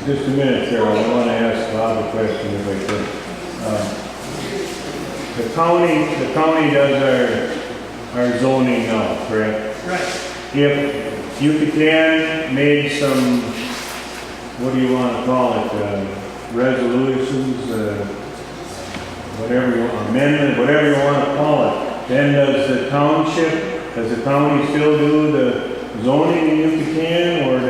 Just a minute, Carol, I want to ask Bob a question if I could. The county does our zoning now, correct? Right. If Yucatan made some, what do you want to call it, resolutions, whatever you want, amendment, whatever you want to call it, then does the county still do the zoning in Yucatan, or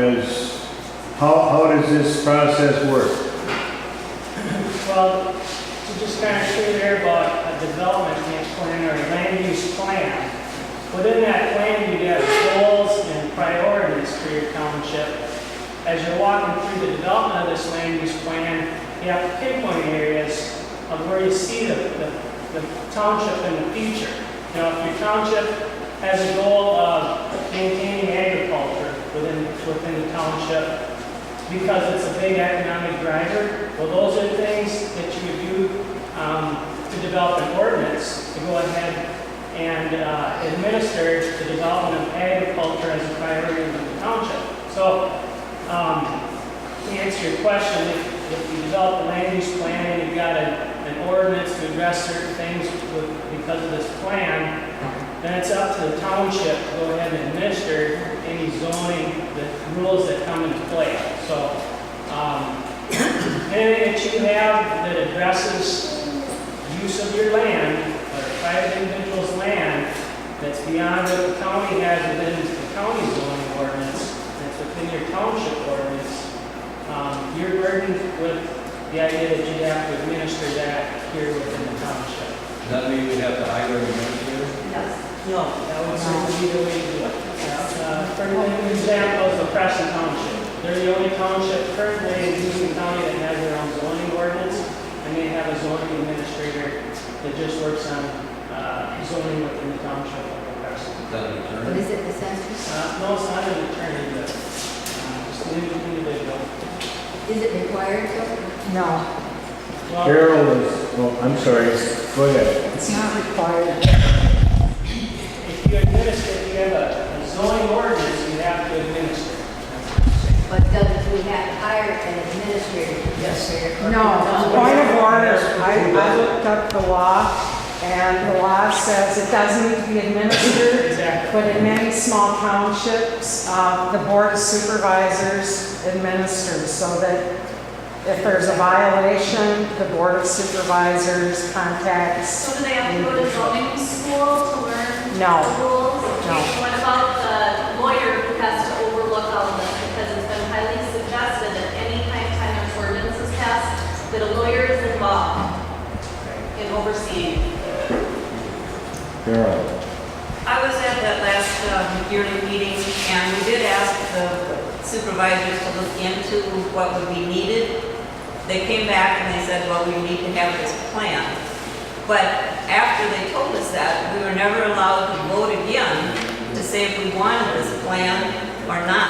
how does this process work? Well, to just kind of show there about a development plan or a land use plan, within that plan you have goals and priorities for your township. As you're walking through the development of this land use plan, you have to pinpoint areas of where you see the township in the future. You know, if your township has a goal of maintaining agriculture within the township, because it's a big economic driver, well, those are things that you would do to develop an ordinance to go ahead and administer the development of agriculture as a priority in the township. So, to answer your question, if you develop a land use plan and you've got an ordinance to address certain things because of this plan, then it's up to the township to go ahead and administer any zoning, the rules that come into play. So, anything that you have that addresses use of your land, or a private individual's land, that's beyond what the county has within the county zoning ordinance, that's within your township ordinance, you're burdened with the idea that you have to administer that here within the township. Does that mean we have to hire an administrator? Yes. No, that would certainly be the way to do it. For example, is the Preston Township. They're the only township currently in Houston County that has their own zoning ordinance, and they have a zoning administrator that just works on zoning within the township of Preston. Is that an attorney? What is it, the census? No, it's not an attorney, but just an individual. Is it required? No, Well, Carol is, oh, I'm sorry, go ahead. it's not required. if you administer, if you have a zoning ordinance, you have to administer. But doesn't we have to hire an administrator? No, point of order, I looked up the law, and the law says it doesn't need to be administered, Exactly. but in many small townships, the board of supervisors administers, so that if there's a violation, the board of supervisors contacts. So do they have to go to zoning school to learn No. the rules? No. What about the lawyer who has to overlook all of this? Because it's been highly suggested that any time an ordinance is passed, that a lawyer is involved in overseeing. Carol. I was at that last yearly meeting, and we did ask the supervisors to look into what would be needed. They came back and they said, well, we need to have this plan. But after they told us that, we were never allowed to vote again to say if we wanted this plan or not.